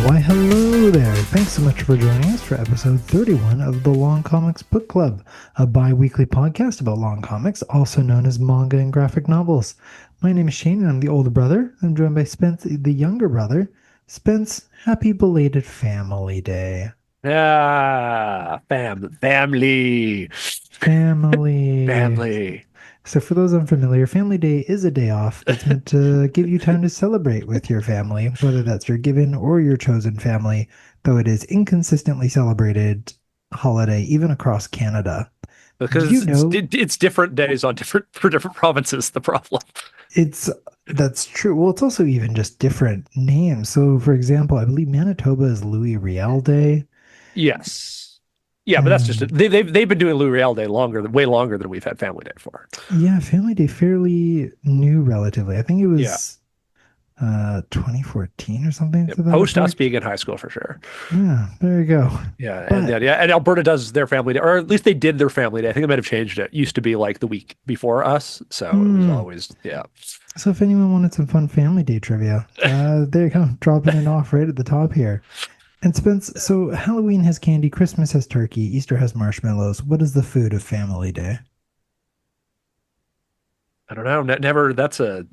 Why, hello there. Thanks so much for joining us for episode 31 of the Long Comics Book Club, a bi-weekly podcast about long comics, also known as manga and graphic novels. My name is Shane, and I'm the older brother. I'm joined by Spence, the younger brother. Spence, happy belated Family Day. Family. Family. So for those unfamiliar, Family Day is a day off that's meant to give you time to celebrate with your family, whether that's your given or your chosen family, though it is inconsistently celebrated holiday even across Canada. Do you Because know it's different days on for different provinces, the problem. that's true. Well, it's also even just different names. So for example, I believe Manitoba is Louis Riel Day. Yes. Yeah, but that's just And they've been doing Lou Real Day way longer than we've had Family Day for. yeah, Family Day fairly new relatively. I think it Yeah. was 2014 or something Yeah, to that post us effect. being in high school for sure. Yeah, there you go. Yeah, and But and Alberta does their Family Day, or at least they did their Family Day. I think they might have changed it. It used to be like the week before us, so it was hmm, always yeah. so if anyone wanted some fun Family Day trivia, there you go, dropping it off right at the top here. And Spence, so Halloween has candy, Christmas has turkey, Easter has marshmallows. What is the food of Family Day? I don't know. Never. That's a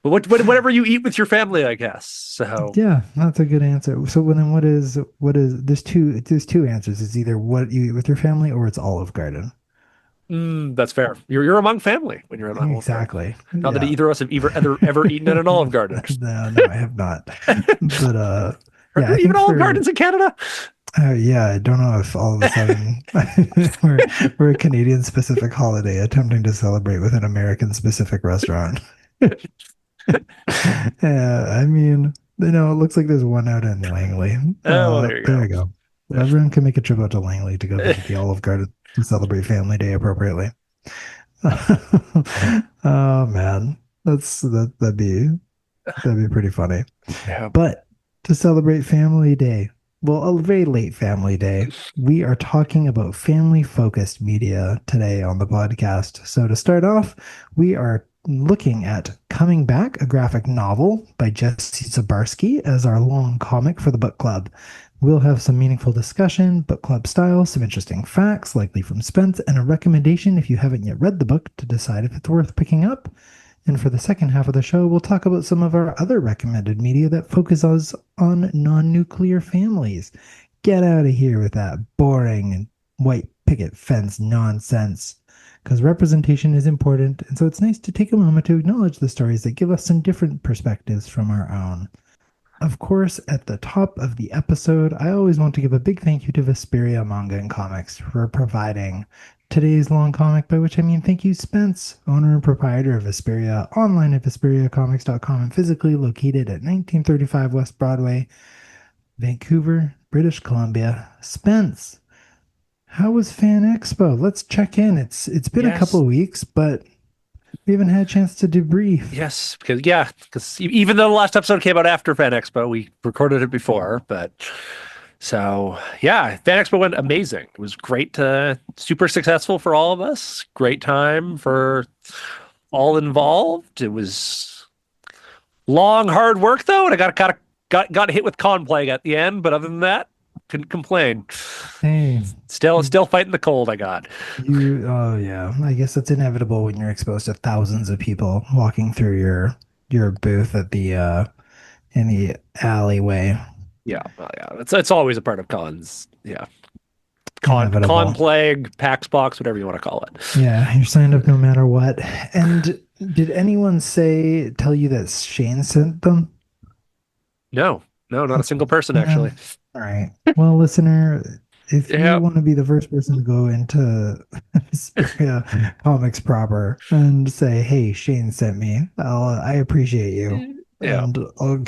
but whatever you eat with your family, I guess. So Yeah, that's a good answer. So well, then what is there's two answers. It's either what you eat with your family or it's Olive Garden. that's fair. You're among family when you're in Olive Garden. Exactly. Not that Yeah. either of us have ever eaten at an Olive Garden. No, I have not. But Are yeah, there I even think Olive for Gardens in Canada? yeah, I don't know if all of a sudden we're a Canadian specific holiday attempting to celebrate with an American specific restaurant. Yeah, I mean, it looks like there's one out in Langley. Oh, well, there you There go. you go. Everyone can make a trip out to Langley to go visit the Olive Garden to celebrate Family Day appropriately. Oh man, that'd be pretty funny. Yeah. But to celebrate Family Day, well, a very late Family Day, we are talking about family-focused media today on the podcast. So to start off, we are looking at Coming Back, a graphic novel by Jessi Zabarsky as our long comic for the book club. We'll have some meaningful discussion, book club style, some interesting facts, likely from Spence, and a recommendation if you haven't yet read the book to decide if it's worth picking up. And for the second half of the show, we'll talk about some of our other recommended media that focuses on non-nuclear families. Get out of here with that boring and white picket fence nonsense. Because representation is important, and so it's nice to take a moment to acknowledge the stories that give us some different perspectives from our own. Of course, at the top of the episode, I always want to give a big thank you to Vesperia Manga and Comics for providing today's long comic, by which I mean thank you, Spence, owner and proprietor of Vesperia, online at VesperiaComics.com and physically located at 1935 West Broadway, Vancouver, British Columbia. Spence, how was Fan Expo? Let's check in. It's been a couple Yes. of weeks, but we haven't had a chance to debrief. Yes, because even though the last episode came out after Fan Expo, we recorded it before. But so yeah, Fan Expo went amazing. It was great, super successful for all of us. Great time for all involved. It was long, hard work though, and I got hit with con plague at the end. But other than that, couldn't complain. Hey, Still fighting the cold I got. oh yeah, I guess that's inevitable when you're exposed to thousands of people walking through your booth at the in the alleyway. Yeah, well, yeah. It's always a part of cons. Yeah, con Inevitable. plague, Pax box, whatever you want to call it. Yeah, you're signed up no matter what. And did anyone tell you that Shane sent them? No, no, not a single person Yeah. actually. All right. Well, listener, if you Yeah, want to be the first person to go into Spearia Comics proper and say, "Hey, Shane sent me," I appreciate you, yeah, and I'll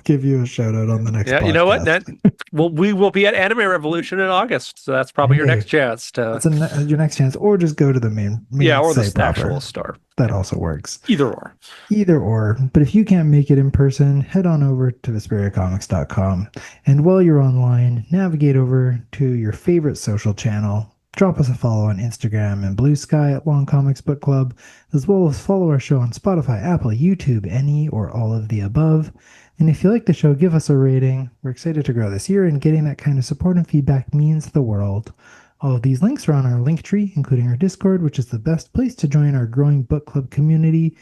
give you a shout out on the next yeah. You know what? podcast. We will be at Anime Revolution in August, so that's probably your Hey, next chance to. that's your next chance, or just go to the main Yeah, or site the proper. actual store. That also works. Either or. Either or. But if you can't make it in person, head on over to VesperiaComics.com. And while you're online, navigate over to your favorite social channel, drop us a follow on Instagram and Blue Sky at Long Comics Book Club, as well as follow our show on Spotify, Apple, YouTube, any or all of the above. And if you like the show, give us a rating. We're excited to grow this year, and getting that kind of support and feedback means the world. All of these links are on our link tree, including our Discord, which is the best place to join our growing book club community.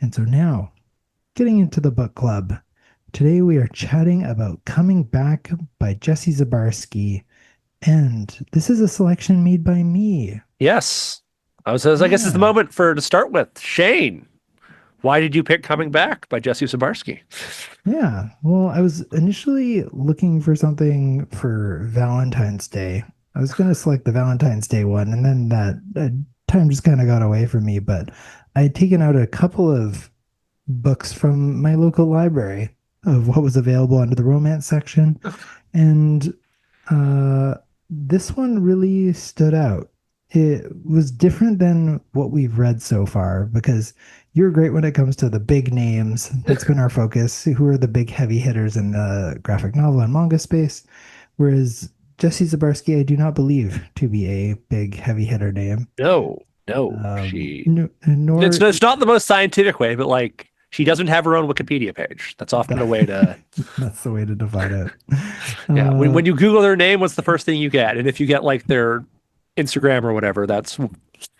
And so now, getting into the book club. Today we are chatting about Coming Back by Jessi Zabarsky. And this is a selection made by me. Yes. I guess it's the moment to start with. Shane, why did you pick Coming Back by Jessi Zabarsky? Yeah, well, I was initially looking for something for Valentine's Day. I was going to select the Valentine's Day one, and then that time just kind of got away from me. But I had taken out a couple of books from my local library of what was available under the romance section. And this one really stood out. It was different than what we've read so far because you're great when it comes to the big names. That's been our focus. Who are the big heavy hitters in the graphic novel and manga space? Whereas Jessi Zabarsky, I do not believe to be a big heavy hitter name. No, Nor it's not the most scientific way, but like she doesn't have her own Wikipedia page. That's often a way to. That's the way to divide it. Yeah, when you Google their name, what's the first thing you get? And if you get like their Instagram or whatever, that's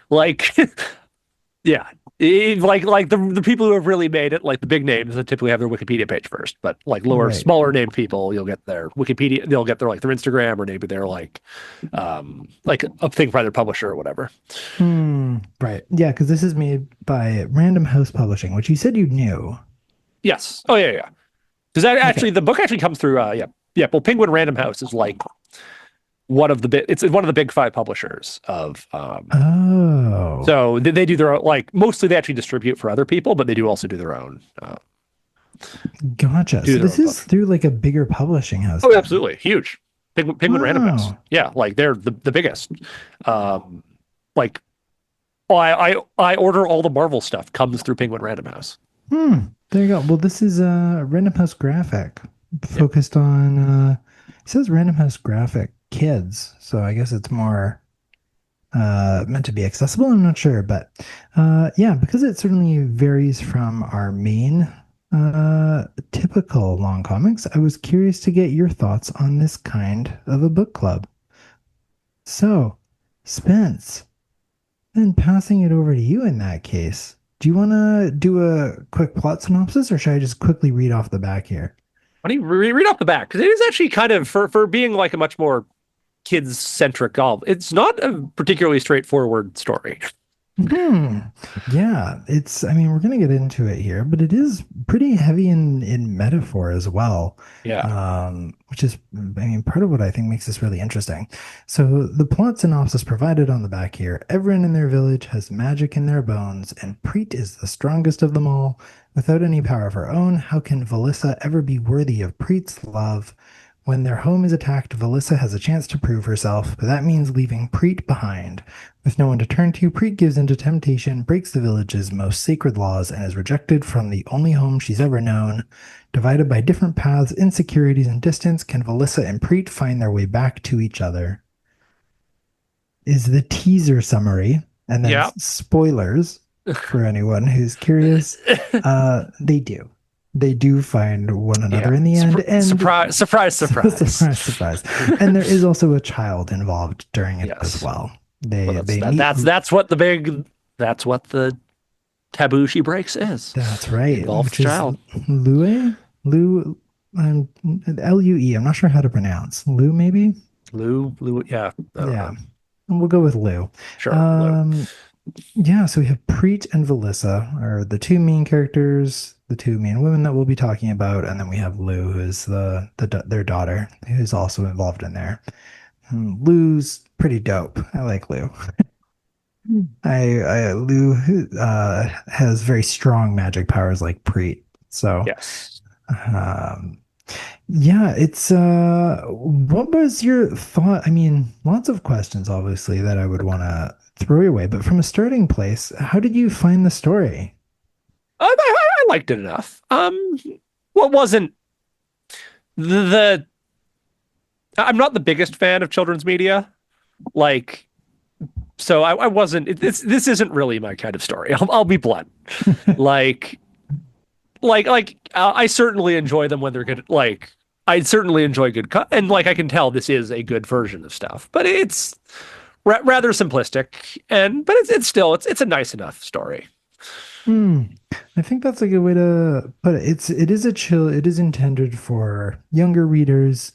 like, yeah, like the people who have really made it, like the big names, that typically have their Wikipedia page first. But like smaller named people, you'll get their Wikipedia, they'll get their like their Instagram, or maybe they're like a thing by their publisher or whatever. Right. Yeah, because this is made by Random House Publishing, which you said you knew. Yes. Oh yeah. Does that actually the book actually comes through? Yeah. Well, Penguin Random House is like it's one of the big five publishers of. So they do their own, like mostly they actually distribute for other people, but they do also do their own. Gotcha. So this is through like a bigger publishing house. Oh, absolutely, huge. Penguin Random House. Yeah, like they're the biggest. Like, I order all the Marvel stuff comes through Penguin Random House. There you go. Well, this is a Random House graphic focused on. It says Random House graphic kids, so I guess it's more meant to be accessible. I'm not sure, but yeah, because it certainly varies from our main typical long comics. I was curious to get your thoughts on this kind of a book club. So, Spence, then passing it over to you in that case. Do you want to do a quick plot synopsis, or should I just quickly read off the back here? Why don't you read off the back? Because it is actually kind of for being like a much more kids-centric novel. It's not a particularly straightforward story. Yeah, I mean, we're going to get into it here, but it is pretty heavy in metaphor as well. Yeah. Which is, I mean, part of what I think makes this really interesting. So the plot synopsis provided on the back here: everyone in their village has magic in their bones, and Preet is the strongest of them all. Without any power of her own, how can Valissa ever be worthy of Preet's love? When their home is attacked, Valissa has a chance to prove herself, but that means leaving Preet behind. With no one to turn to, Preet gives into temptation, breaks the village's most sacred laws, and is rejected from the only home she's ever known. Divided by different paths, insecurities, and distance, can Valissa and Preet find their way back to each other? Is the teaser summary, and then spoilers for anyone who's curious. They do. They do find one another in the end. And surprise. surprise. And there is also a child involved during it as well. That's what the taboo she breaks is. That's right. Involves child. Lue? Lue. I'm not sure how to pronounce. Lue, maybe? Lue, yeah. Yeah. We'll go with Lue. Sure. Lue. Yeah, so we have Preet and Valissa are the two main characters, the two main women that we'll be talking about, and then we have Lou, who's their daughter, who's also involved in there. Lou's pretty dope. I like Lou. Lou has very strong magic powers like Preet. So yes. Yeah, it's what was your thought? I mean, lots of questions obviously that I would want to throw your way, but from a starting place, how did you find the story? I liked it enough. What wasn't I'm not the biggest fan of children's media. Like So I wasn't. This isn't really my kind of story. I'll be blunt. Like I certainly enjoy them when they're good. Like I certainly enjoy and like I can tell this is a good version of stuff, but it's rather simplistic. But it's still it's a nice enough story. Hmm. I think that's a good way to put it. It is a chill. It is intended for younger readers,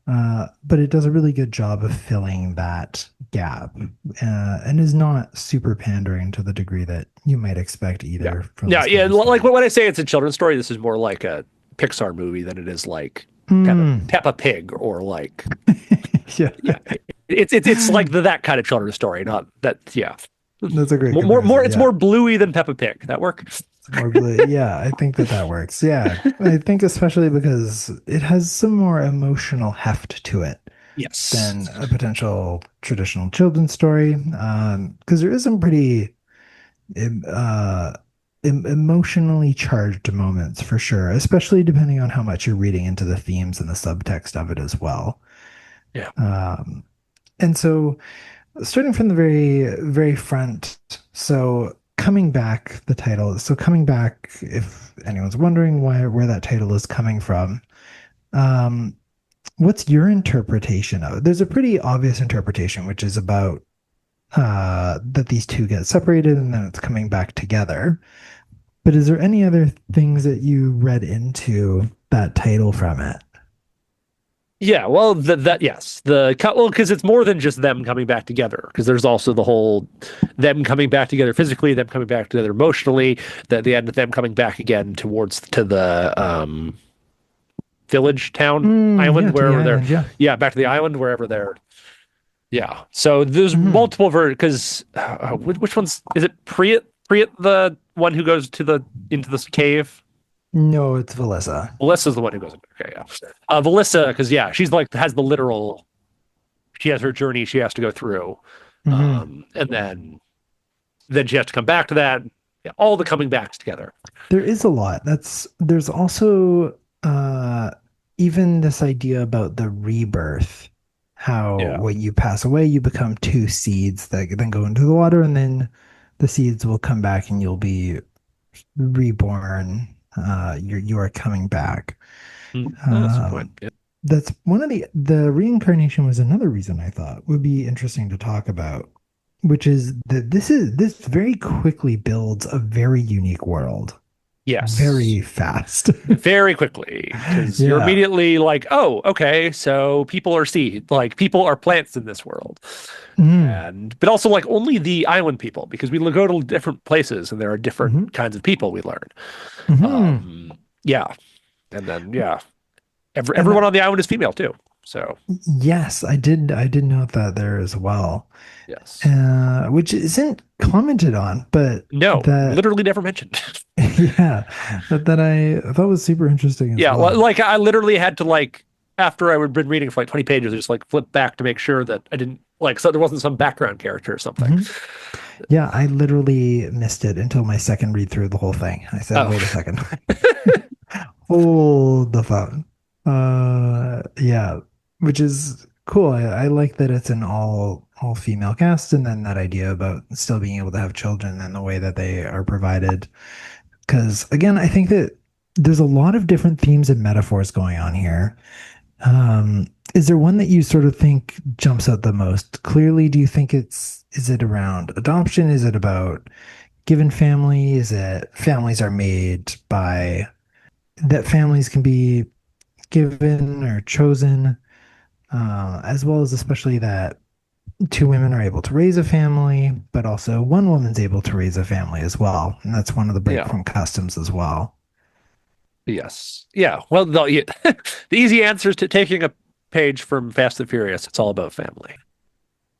but it does a really good job of filling that gap, and is not super pandering to the degree that you might expect Yeah, either from yeah, this kind yeah. of Like story. when I say it's a children's story, this is more like a Pixar movie than it is like Hmm. Peppa Pig or like Yeah, yeah. It's like that kind of children's story, not that yeah. that's a great More comparison. it's Yeah. more bluey than Peppa Pig. That work? It's more blue. Yeah, I think that that works. Yeah, I think especially because it has some more emotional heft to it than Yes. a potential traditional children's story. Because there is some pretty uh, emotionally charged moments for sure, especially depending on how much you're reading into the themes and the subtext of it as well. Yeah. Um, and so starting from the very front, so coming back, the title, so coming back, if anyone's wondering where that title is coming from, um what's your interpretation of it? There's a pretty obvious interpretation, which is about that these two get separated and then it's coming back together, but is there any other things that you read into that title from it? Yeah, well, that yes, well, because it's more than just them coming back together. Because there's also the whole them coming back together physically, them coming back together emotionally. The end of them coming back again towards to the village, town, Yeah, island, to the wherever they're. island, yeah. Yeah, back to the island, wherever they're. Yeah, so there's Hmm. multiple because which one's is it? Priet, the one who goes to the into this cave. No, it's Valissa. Melissa's the one who goes. Okay, yeah. Melissa, because yeah, she's like has the literal. She has her journey she has to go through, Hmm. and then she has to come back to that. Yeah, all the coming backs together. There is a lot. There's also even this idea about the rebirth, how Yeah. when you pass away, you become two seeds that then go into the water, and then the seeds will come back and you'll be reborn. You are coming back. Oh, that's a good point. Um, Yeah. that's one of the reincarnation was another reason I thought would be interesting to talk about, which is that this very quickly builds a very unique world Yes. very fast. Very quickly, because you're Yeah. immediately like, oh, okay, so people are seed, like people are plants in this world, Mm. and but also like only the island people, because we go to different places and there are different Hmm. kinds of people we learn. Hmm. Yeah, and then yeah, And everyone on the island is female too. So yes, I did note that there as well, yes, which isn't commented on, but no, that literally never mentioned. yeah, that I thought was super interesting as Yeah, well. like I literally had to like after I had been reading for like 20 pages, I just like flip back to make sure that I didn't like so there wasn't some background character or something. Mhm. Yeah, I literally missed it until my second read through the whole thing. I said, Oh, wait a second, hold the phone. Yeah, which is cool. I like that it's an all female cast, and then that idea about still being able to have children and the way that they are provided. Because again, I think that there's a lot of different themes and metaphors going on here. Is there one that you sort of think jumps out the most clearly? Do you think is it around adoption? Is it about given family? Is it families are made by that families can be given or chosen, as well as especially that two women are able to raise a family, but also one woman's able to raise a family as well. And that's one of the break yeah. from customs as well. Yes. Yeah. Well, the easy answer is to taking a page from Fast and Furious. It's all about family.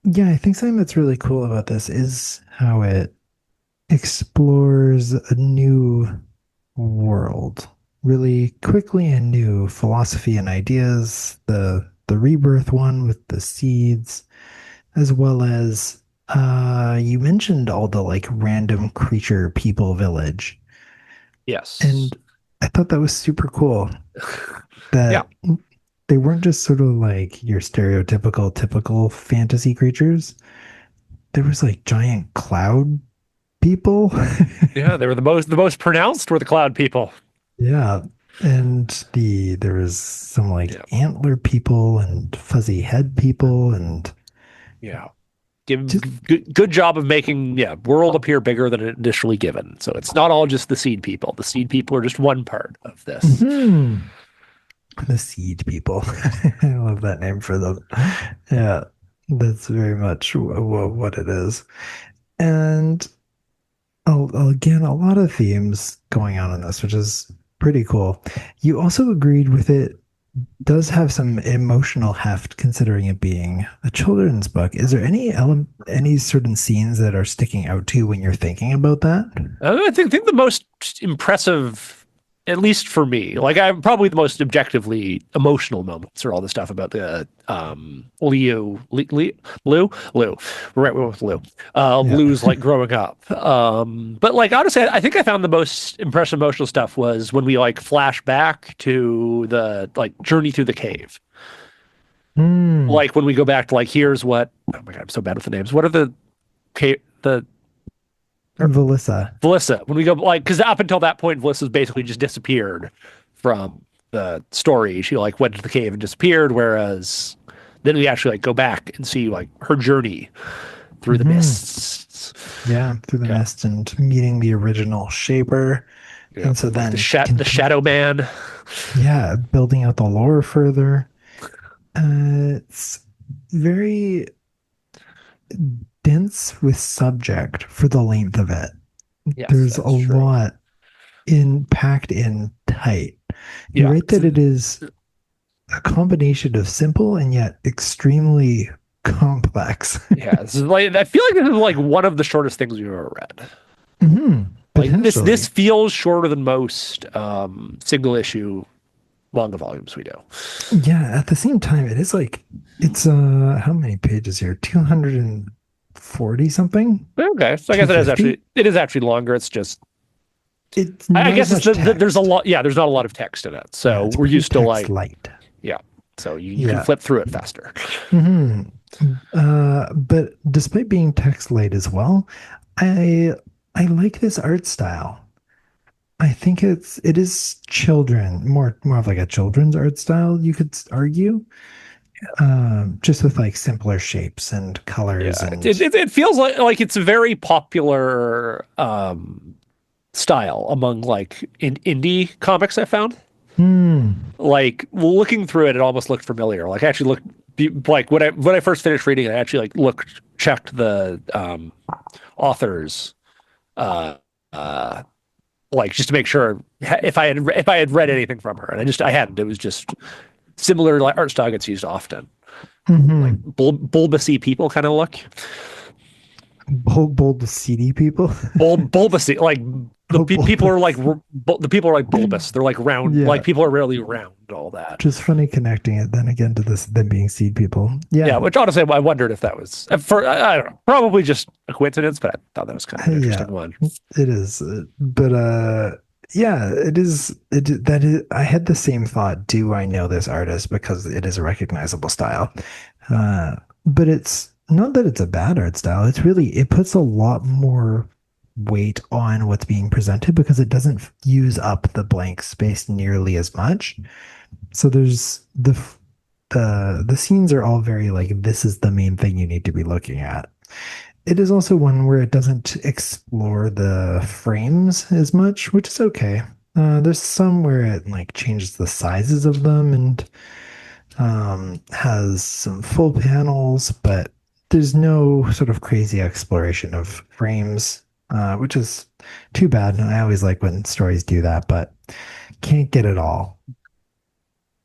Yeah, I think something that's really cool about this is how it explores a new world really quickly and new philosophy and ideas. The rebirth one with the seeds, as well as you mentioned all the like random creature people village. Yes. And I thought that was super cool Yeah. that they weren't just sort of like your stereotypical typical fantasy creatures. there was like giant cloud people. Yeah, they were the most pronounced were the cloud people. Yeah. And there was some like Yeah. antler people and fuzzy head people and Yeah. just Good job of making world appear bigger than it initially given. So it's not all just the seed people. The seed people are just one part of this. mhm, the seed people. I love that name for them. Yeah, that's very much what it is. And again, a lot of themes going on in this, which is pretty cool. You also agreed with it does have some emotional heft considering it being a children's book. Is there any certain scenes that are sticking out to you when you're thinking about that? I think the most impressive, at least for me, like I'm probably the most objectively emotional moments are all the stuff about the Lou, right with Lou, Yeah. Lou's like growing up. But like honestly, I think I found the most impressive emotional stuff was when we like flash back to the like journey through the cave. Hmm. Like when we go back to like here's what oh my God, I'm so bad with the names. What are the Valissa. Valissa, when we go like, because up until that point, Valissa's basically just disappeared from the story. She like went to the cave and disappeared, whereas then we actually like go back and see like her journey through the Hmm. mists. Yeah, through the Yeah, mist and meeting the original shaper. yeah, And so like then the Shadow Man. yeah, building out the lore further. It's very dense with subject for the length of it. Yes, There's a that's true. lot in packed in tight. You Yeah, write that it is a combination of simple and yet extremely complex. yeah. This is like I feel like this is like one of the shortest things we've ever read. Like this Potentially. feels shorter than most single issue manga volumes we do. Yeah, at the same time, it is like it's how many pages here? 240 something? Okay, so I guess 250? it is actually longer. It's just It's I not as guess it's much there's a text. lot. Yeah, there's not a lot of text in it, Yeah, so it's we're pretty used to text like light. yeah. So you can Yeah. flip through it faster. hmm but despite being text light as well, I I like this art style. I think it is children, more of like a children's art style, you could argue. Just with like simpler shapes and colors Yeah, and it feels like it's a very popular style among like in indie comics. I found hmm, like looking through it, it almost looked familiar. Like I actually looked like when I first finished reading it, I actually like checked the authors uh uh like just to make sure if I had read anything from her, and I hadn't. It was just similar like art style gets used often, like hmm, bulbousy people kind of look. bold seedy people. Bulbousy like Oh, people are like bulbous. the people are like bulbous. They're like round. Like Yeah, people are rarely round. All that. just funny connecting it then again to this them being seed people. Yeah, Yeah, which honestly, I wondered if that was for I don't know, probably just a coincidence, but I thought that was kind of an yeah, interesting one. it is. But yeah, it is. That is. I had the same thought. Do I know this artist because it is a recognizable style? But it's not that it's a bad art style. It's really it puts a lot more weight on what's being presented because it doesn't use up the blank space nearly as much. So there's the scenes are all very like this is the main thing you need to be looking at. It is also one where it doesn't explore the frames as much, which is okay. There's some where it like changes the sizes of them and has some full panels, but there's no sort of crazy exploration of frames, which is too bad. I always like when stories do that, but can't get it all.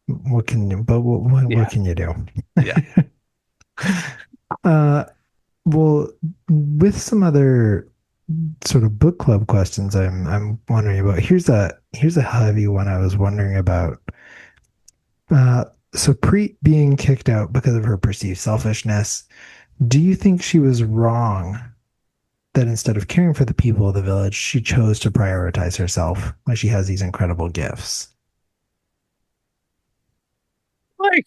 What can you? But what Yeah, can you do? yeah. uh, well, with some other sort of book club questions, I'm wondering about. Here's a heavy one I was wondering about. Uh, so Preet being kicked out because of her perceived selfishness. Do you think she was wrong that instead of caring for the people of the village, she chose to prioritize herself when she has these incredible gifts? Like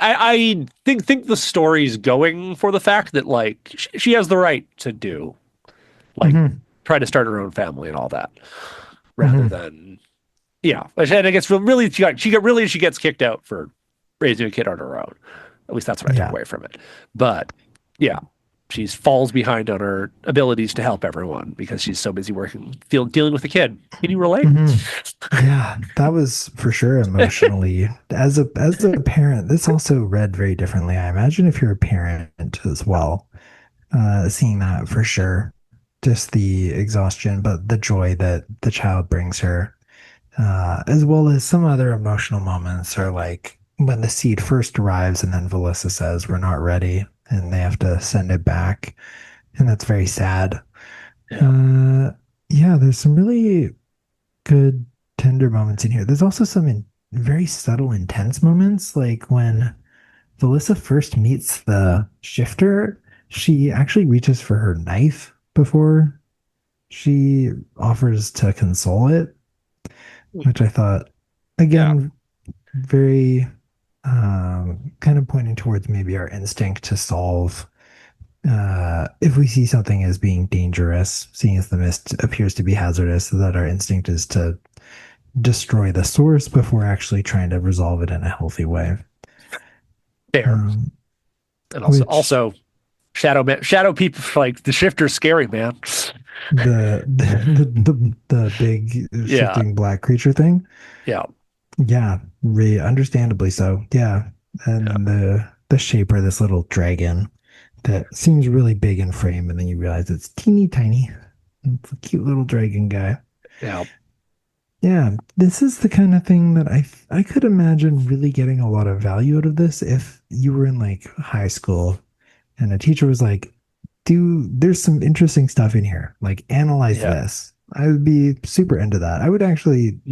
I think the story's going for the fact that like she has the right to do like Hmm. try to start her own family and all that rather Hmm. than yeah. And I guess really she gets kicked out for raising a kid on her own. At least that's what I took Yeah. away from it. But yeah, she falls behind on her abilities to help everyone because she's so busy dealing with the kid. Can you relate? Hmm. Yeah, that was for sure emotionally. As a parent, this also read very differently. I imagine if you're a parent as well, seeing that for sure. Just the exhaustion, but the joy that the child brings her, as well as some other emotional moments are like when the seed first arrives and then Velissa says, "We're not ready," and they have to send it back. And that's very sad. Yeah. Uh, yeah, there's some really good tender moments in here. There's also some very subtle, intense moments, like when Felissa first meets the shifter, she actually reaches for her knife before she offers to console it, which I thought, Yeah. again, very kind of pointing towards maybe our instinct to solve if we see something as being dangerous, seeing as the mist appears to be hazardous, that our instinct is to destroy the source before actually trying to resolve it in a healthy way. Fair. Um, And which also shadow people like the shifter's scary, man. the big Yeah. shifting black creature thing, Yeah. yeah, understandably so. Yeah, Yeah. and the shape of this little dragon that seems really big in frame, and then you realize it's teeny tiny. It's a cute little dragon guy. Yeah. Yeah, this is the kind of thing that I could imagine really getting a lot of value out of this if you were in like high school and a teacher was like, "Dude, there's some interesting stuff in here. Like, analyze Yeah. this." I would be super into that. I would actually, I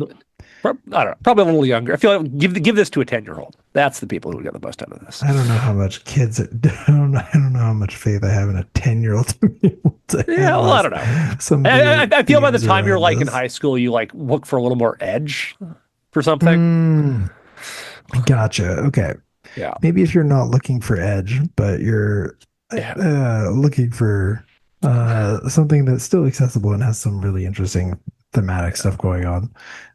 don't know, probably a little younger. I feel like give this to a 10-year-old. That's the people who would get the most out of this. I don't know how much kids, I don't know how much faith I have in a 10-year-old to be able to Yeah, well, I analyze don't know. some of I the feel by the themes time you're around like in this. high school, you like look for a little more edge for something. Mm, gotcha. Okay. Yeah. Maybe if you're not looking for edge, but you're Yeah. looking for something that's still accessible and has some really interesting thematic Yeah. stuff going on,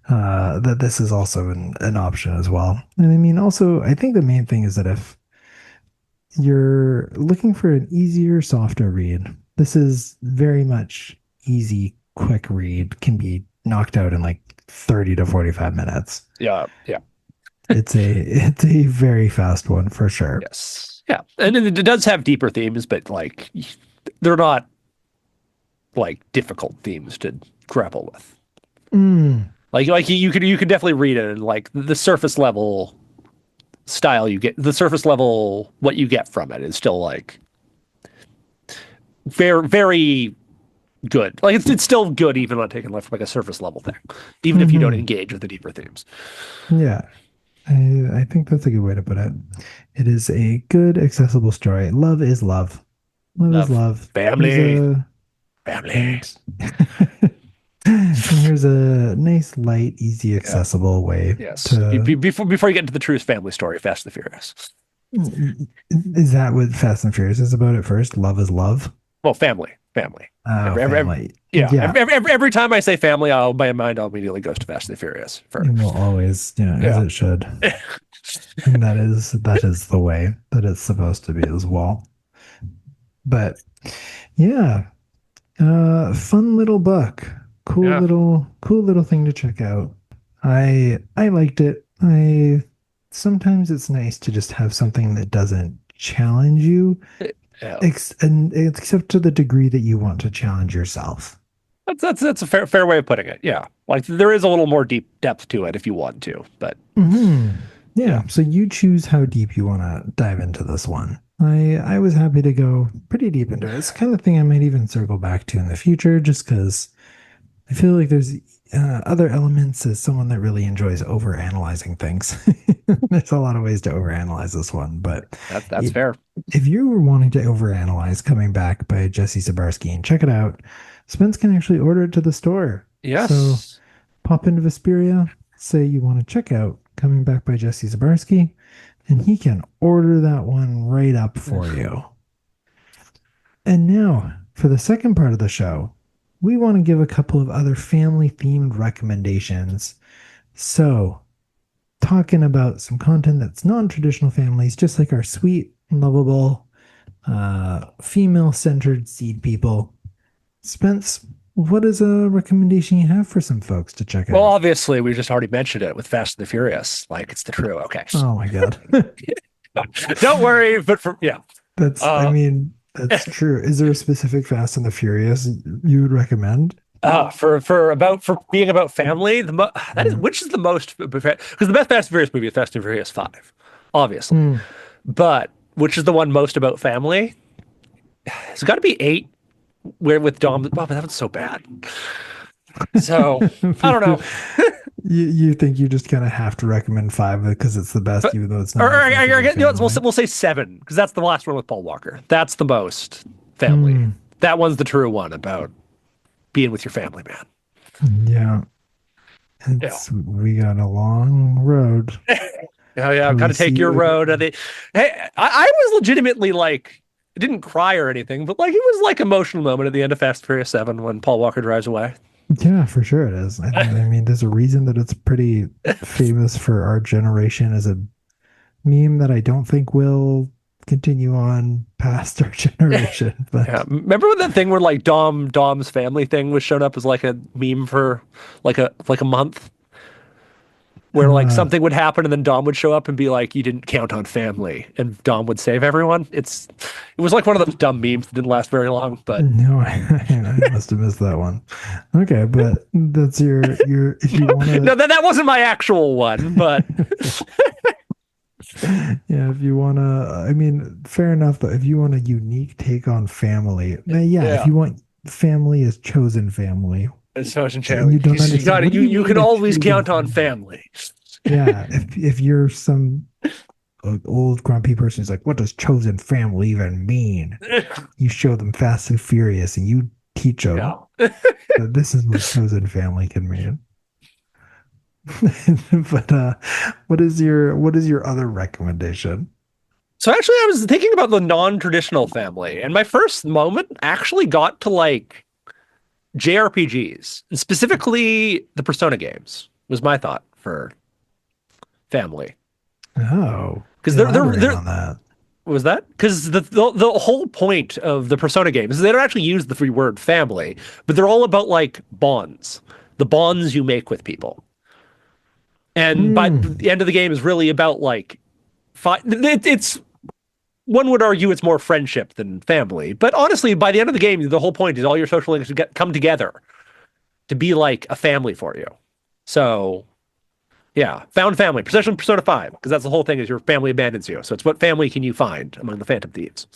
that this is also an option as well. And I mean, also, I think the main thing is that if you're looking for an easier, softer read, this is very much easy, quick read, can be knocked out in like 30 to 45 minutes. Yeah. Yeah. It's a very fast one for sure. Yes. Yeah. And it does have deeper themes, but like they're not like difficult themes to grapple with. Mm, Like you could definitely read it and like the surface level style you get the surface level what you get from it is still like very good. Like it's still good even on taking from like a surface level thing, even if you don't hmm. engage with the deeper themes. Yeah, I think that's a good way to put it. It is a good, accessible story. Love is love. Love is Love, love. Here's family, a family. and and here's a nice, light, easy, Yeah. accessible way Yes. to. Before you get into the truest family story, Fast and the Furious. Is that what Fast and Furious is about at first? Love is love. Well, family. Oh, Every family. yeah. Yeah, Every time I say family, my mind immediately goes to Fast and the Furious. it will always, as Yeah. it should. And that is the way that it's supposed to be as well. But yeah, fun little book. Yeah. Cool little thing to check out. I liked it. I sometimes it's nice to just have something that doesn't challenge you, Yeah. and except to the degree that you want to challenge yourself. That's a fair way of putting it. Yeah. Like there is a little more deep depth to it if you want to, but Hmm. yeah. Yeah, so you choose how deep you want to dive into this one. I was happy to go pretty deep into it. It's the kind of thing I might even circle back to in the future, just because I feel like there's other elements as someone that really enjoys overanalyzing things. There's a lot of ways to overanalyze this one, but That's if, fair. if you were wanting to overanalyze Coming Back by Jessi Zabarsky and check it out, Spence can actually order it to the store. So Yes. pop into Vesperia, say you want to check out coming back by Jessi Zabarsky, and he can order that one right up for you. And now, for the second part of the show, we want to give a couple of other family themed recommendations. So, talking about some content that's non traditional families, just like our sweet, lovable, female centered seed people. Spence, what is a recommendation you have for some folks to check Well, out? obviously, we just already mentioned it with Fast and the Furious. Like, it's the true. Okay. Oh my God. Don't worry, but yeah. I Uh, mean, that's true. Is there a specific Fast and the Furious you would recommend? for being about family, that is Yeah. which is the most because the best Fast and Furious movie is Fast and Furious 5, obviously. Hmm. But which is the one most about family? It's got to be 8, where with Dom. Oh, but that one's so bad. So I don't know. You think you just kind of have to recommend five because it's the best, But even though it's or, not or, as much or, of a you know, family. we'll say 7 because that's the last one with Paul Walker. That's the most family. Hmm. That one's the true one about being with your family, man. Yeah, Yeah. we got a long road Oh yeah, till got we to take see your you road. again. Hey, I was legitimately like, I didn't cry or anything, but like it was like emotional moment at the end of Fast and Furious 7 when Paul Walker drives away. Yeah, for sure it is. I mean, there's a reason that it's pretty famous for our generation as a meme that I don't think will continue on past our generation. Yeah, But remember when that thing where like Dom's family thing was shown up as like a meme for like a month, where like uh, something would happen and then Dom would show up and be like, "You didn't count on family," and Dom would save everyone. It was like one of those dumb memes that didn't last very long, but no, I must have missed that one. Okay, but that's your if you want no, to that wasn't my actual one, but yeah, if you want to, I mean, fair enough. But if you want a unique take on family, then yeah, if yeah. you want family as chosen family, It's so and you enchanting. don't You understand, got what it. do You you can mean a always chosen count on family? family. Yeah, if you're some old grumpy person who's like, what does chosen family even mean? You show them Fast and Furious, and you teach them Yeah. that this is what chosen family can mean. But what is your other recommendation? So actually, I was thinking about the non-traditional family, and my first moment actually got to like JRPGs, and specifically the Persona games. Was my thought for family Oh, because elaborate they're on that. was that because the whole point of the Persona games is they don't actually use the free word family, but they're all about like bonds, the bonds you make with people. And by Hmm. the end of the game is really about like it's one would argue it's more friendship than family. But honestly, by the end of the game, the whole point is all your social links come together to be like a family for you. So yeah, found family, Persona 5, because that's the whole thing is your family abandons you. So it's what family can you find among the Phantom Thieves?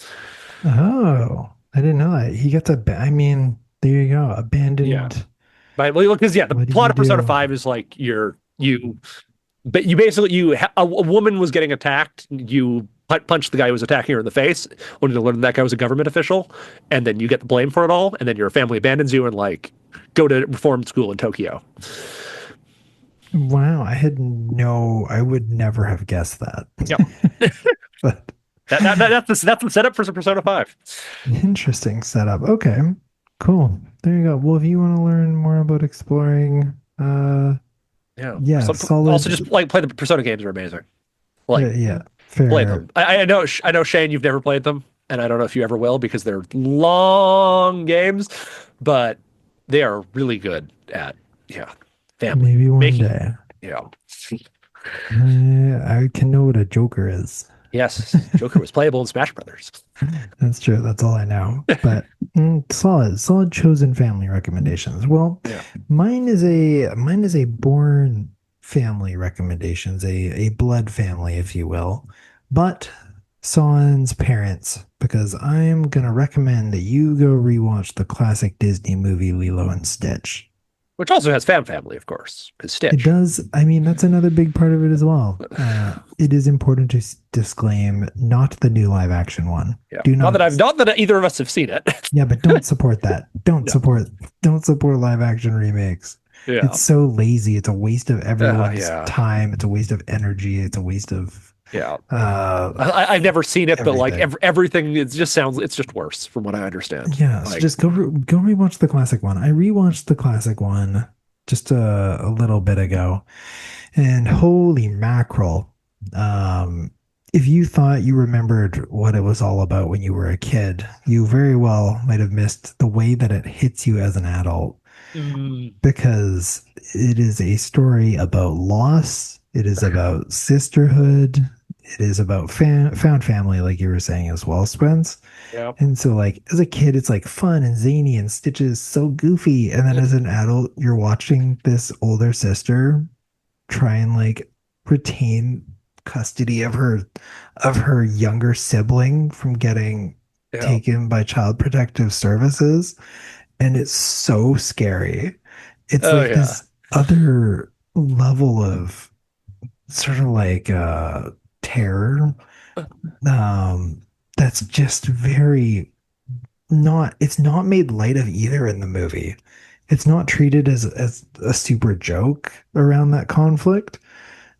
Oh, I didn't know that. He gets I mean, there you go. Yeah. Abandoned. But well, because yeah, the What do plot you of Persona do? 5 is like but you basically a woman was getting attacked. You punched the guy who was attacking her in the face. Only to learn that guy was a government official, and then you get the blame for it all. And then your family abandons you and like go to reform school in Tokyo. Wow, I would never have guessed that. Yep. But That's the setup for Persona 5. interesting setup. Okay, cool. There you go. Well, if you want to learn more about exploring, Yeah. yeah, So also solid. just like play the Persona games are amazing. Like Yeah, play fair. them. I know Shane, you've never played them, and I don't know if you ever will because they're long games, but they are really good at yeah family Maybe one making day. yeah. I can know what a Joker is. Yes, Joker was playable in Smash Brothers. That's true. That's all I know. But solid chosen family recommendations. Well, Yeah. mine is a born family recommendations, a blood family, if you will. But Sans parents, because I'm gonna recommend that you go rewatch the classic Disney movie Lilo and Stitch. Which also has family, of course, because It Stitch. does. I mean, that's another big part of it as well. It is important to disclaim not the new live action one. Yeah. Do Not not. that I've not that either of us have seen it. Yeah, but don't support that. Don't No. support. Don't support live action remakes. Yeah. It's so lazy. It's a waste of everyone's Yeah. time. It's a waste of energy. It's a waste of Yeah. uh I've never seen it, but like everything. everything, it just sounds, it's just worse from what I understand. Yeah, so Like, just go rewatch the classic one. I rewatched the classic one just a little bit ago, and holy mackerel. Um, if you thought you remembered what it was all about when you were a kid, you very well might have missed the way that it hits you as an adult, mm, because it is a story about loss. It is about sisterhood. It is about found family, like you were saying as well, Spence. yeah. And so, like, as a kid, it's like fun and zany, and Stitch is so goofy. And then as an adult, you're watching this older sister try and like retain custody of her younger sibling from getting Yeah. taken by child protective services. And it's so scary. It's Oh like yeah. this other level of sort of like terror, um that's just very not it's not made light of either in the movie. It's not treated as a super joke around that conflict,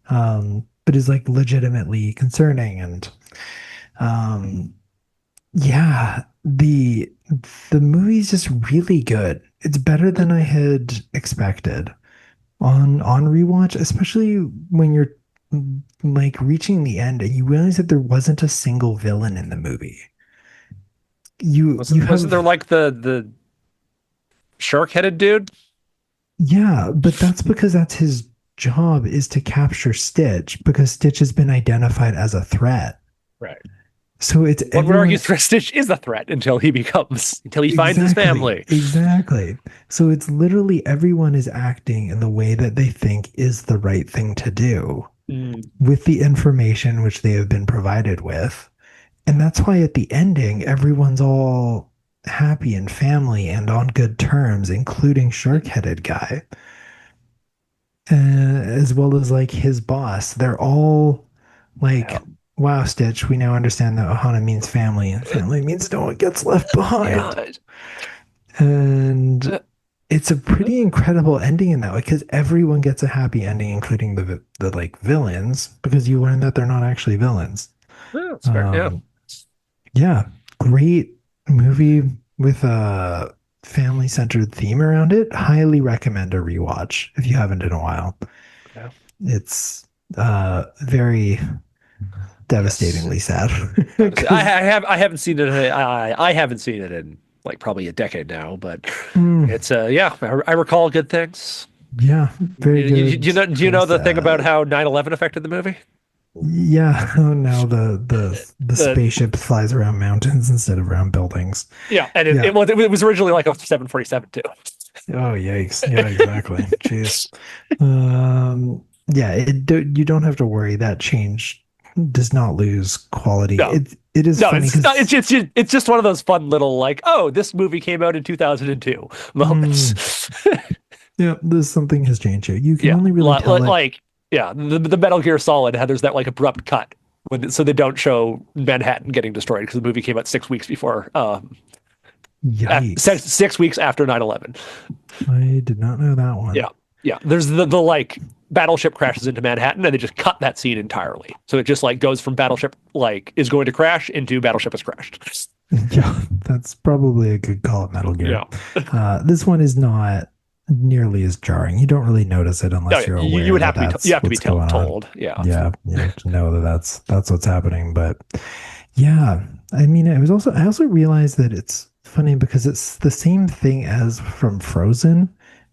but is like legitimately concerning. And um, yeah, the movie's just really good. It's better than I had expected on rewatch, especially when you're like reaching the end and you realize that there wasn't a single villain in the movie. You Wasn't there have like the shark-headed dude? Yeah, but that's because that's his job, is to capture Stitch, because Stitch has been identified as a threat. Right. So it's One would argue everyone. Stitch is the threat until he finds his Exactly, family. exactly. So it's literally everyone is acting in the way that they think is the right thing to do Mm, with the information which they have been provided with. And that's why at the ending, everyone's all happy and family and on good terms, including Shark Headed Guy, as well as like his boss. They're all yeah. like, wow, Stitch, we now understand that Ohana means family, and family means no one gets left behind. Yeah. And Uh, it's a pretty incredible ending in that way, because everyone gets a happy ending, including the like villains, because you learn that they're not actually villains. yeah, that's fair. Yeah. Um, yeah, great movie with a family centered theme around it. Highly recommend a rewatch if you haven't in a while. Yeah. It's very Yes. devastatingly sad I because I haven't seen it. I haven't seen it in like probably a decade now, but mm, it's yeah, I recall good things. yeah, very good, Do you very know the thing about sad. how 9/11 affected the movie? Yeah, oh, now the The spaceship flies around mountains instead of around buildings. Yeah, and Yeah. it was originally like a 747 too. Oh, yikes. Yeah, exactly. Jeez. Yeah, you don't have to worry. That change does not lose quality. No, It is no, funny it's not. because It's just one of those fun little like, oh, this movie came out in 2002 moments. yeah, there's something has changed here. You can Yeah, only really tell it. like yeah, the Metal Gear Solid had there's that like abrupt cut so they don't show Manhattan getting destroyed because the movie came out 6 weeks before Yikes. 6 weeks after 9/11. I did not know that one. Yeah. Yeah. There's the like battleship crashes into Manhattan and they just cut that scene entirely. So it just like goes from battleship like is going to crash into battleship has crashed. Yeah, that's probably a good call at Metal Gear. Yeah. This one is not nearly as jarring. You don't really notice it Oh, unless yeah. you're You aware would that have to be you that's have to be what's going on. told. Yeah. Yeah, you have to know that that's what's happening. But yeah, I mean, I also realized that it's funny because it's the same thing as from Frozen,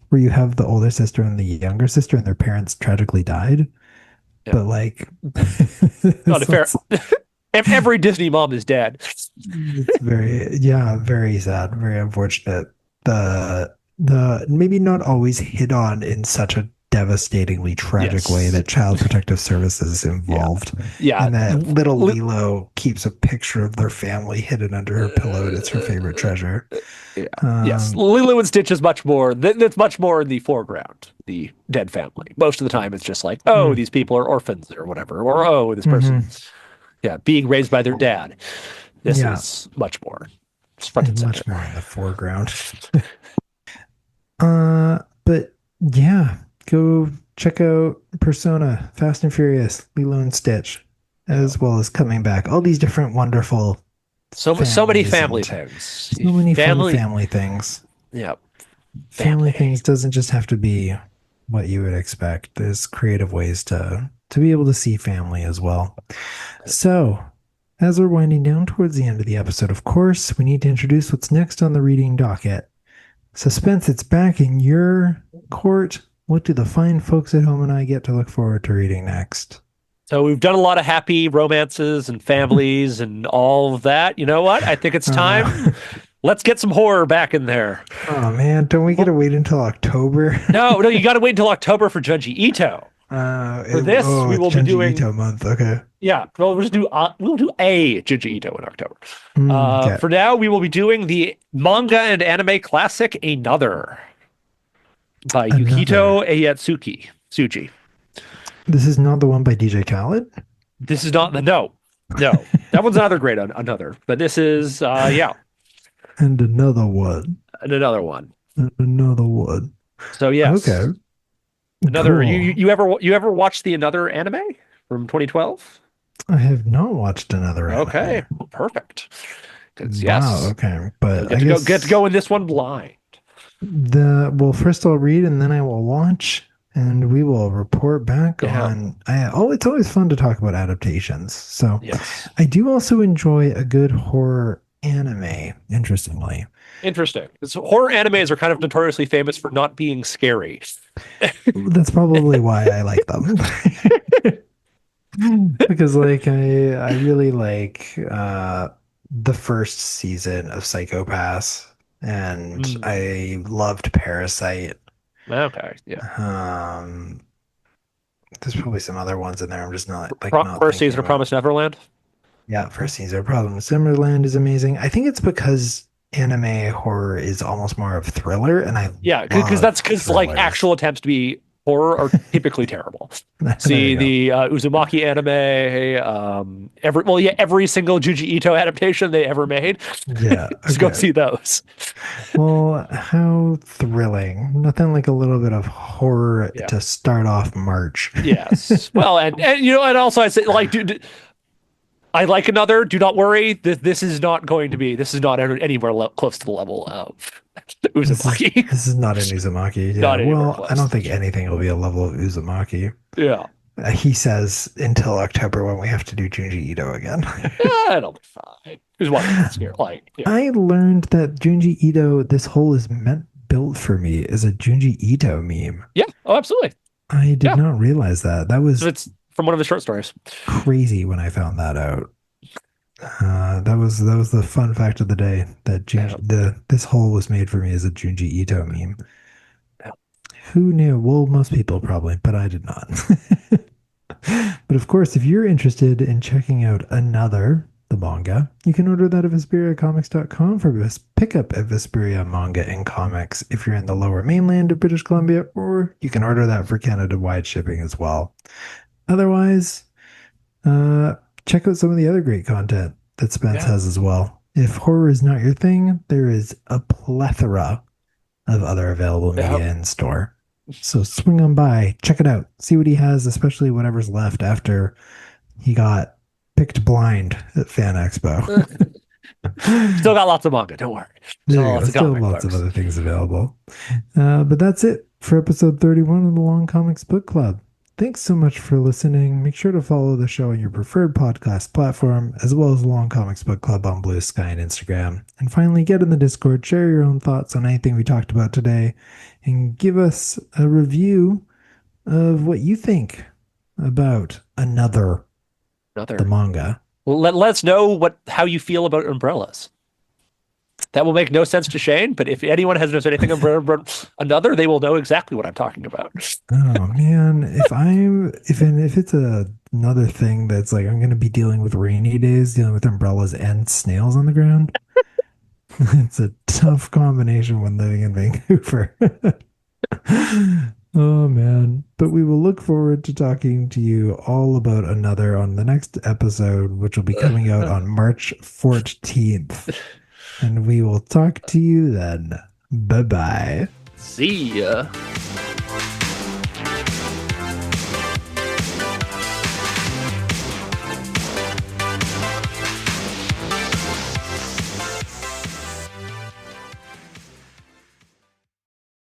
where you have the older sister and the younger sister, and their parents tragically died. Yeah. But like, Not a so fair. If every Disney mom is dead. it's very, yeah, very sad, very unfortunate. The maybe not always hit on in such a devastatingly tragic way Yes. that Child Protective Services is Yeah. involved, Yeah. and that little Lilo keeps a picture of their family hidden under her pillow, and it's her favorite treasure. Yeah. Yes. Um, Lilo and Stitch is much more that's much more in the foreground, the dead family. Most of the time it's just like, oh, mm, these people are orphans or whatever, or oh, this person, mhm. yeah, being raised by their dad. This Yeah, is much more. It's front and and center. much more in the foreground. But Yeah, go check out Persona, Fast and Furious, Lilo and Stitch, Yeah. as well as coming back. All these different wonderful So many families family and things. so many fun Family. family things. Yeah. Family Family. things doesn't just have to be what you would expect. There's creative ways to be able to see family as well. So, as we're winding down towards the end of the episode, of course, we need to introduce what's next on the reading docket. Suspense, it's back in your court. What do the fine folks at home and I get to look forward to reading next? So we've done a lot of happy romances and families and all of that. You know what? I think it's time. Uh, Let's get some horror back in there. oh man, don't we get to Well, wait until October? no, you got to wait until October for Junji Ito. For this, we It's will be Junji doing, Ito month. Okay. yeah, we'll do a Junji Ito in October. Okay. For now, we will be doing the manga and anime classic Another by Another. Yukito Ayatsuki Tsuji. This is not the one by DJ Khaled? This is not the no. That one's another great another, but this is yeah, And another one. another one. And another one. So Okay. yes, another. Cool. You ever watched the Another anime from 2012? I have not watched another Okay, anime. perfect. Because Wow, yes, okay. you'll But I get to guess go in this one blind. first I'll read and then I will watch and we will report back Yeah. on it's always fun to talk about adaptations. So Yes. I do also enjoy a good horror anime, interestingly. Interesting. 'Cause horror animes are kind of notoriously famous for not being scary. That's probably why I like them. Because like I really like the first season of Psycho-Pass and Mm, I loved Parasite. okay. Yeah. Um there's probably some other ones in there. I'm just not First thinking season of about. Promised Neverland. Yeah, first season problem. Summerland is amazing. I think it's because anime horror is almost more of thriller and I Yeah, because love that's because like thrillers. actual attempts to be horror are typically terrible. There you See go. the Uzumaki anime, every single Juji Ito adaptation they ever made. Yeah, Just go okay. see those. Well, how thrilling. Nothing like a little bit of horror Yeah. to start off March. Yes. Well, and you know, and also I say like, dude, I like Another. Do not worry. This is not going to be. This is not anywhere close to the level of This is Uzumaki. this is not an Uzumaki. Yeah, Not anywhere well, I don't close. think anything will be a level of Uzumaki. Yeah. He says until October when we have to do Junji Ito again. Yeah, it'll be fine. Who's watching this here? Like, yeah. I learned that Junji Ito, this hole is meant built for me, is a Junji Ito meme. Yeah. Oh, absolutely. I did Yeah. not realize that. That So was it's from one of his short stories. crazy when I found that out. That was the fun fact of the day that Yeah. this hole was made for me as a Junji Ito meme. Yeah. Who knew? Well, most people probably, but I did not. But of course, if you're interested in checking out the manga, you can order that at VesperiaComics.com for pickup at Vesperia Manga and Comics if you're in the lower mainland of British Columbia, or you can order that for Canada-wide shipping as well. Otherwise, uh, check out some of the other great content that Spence Yeah. has as well. If horror is not your thing, there is a plethora of other available Yeah. media in store. So swing on by, check it out, see what he has, especially whatever's left after he got picked blind at Fan Expo. Still got lots of manga. Don't worry. There you Lots go. of Still comic lots of books. other things available. But that's it for episode 31 of the Long Comics Book Club. Thanks so much for listening. Make sure to follow the show on your preferred podcast platform, as well as Long Comics Book Club on Blue Sky and Instagram. And finally, get in the Discord, share your own thoughts on anything we talked about today, and give us a review of what you think about the Another. manga. Well, let us know how you feel about umbrellas. That will make no sense to Shane, but if anyone has knows anything about Another, they will know exactly what I'm talking about. Oh man, if it's another thing that's like I'm gonna be dealing with rainy days, dealing with umbrellas and snails on the ground, it's a tough combination when living in Vancouver. Oh man. But we will look forward to talking to you all about Another on the next episode, which will be coming out on March 14th. And we will talk to you then. Bye bye. See ya.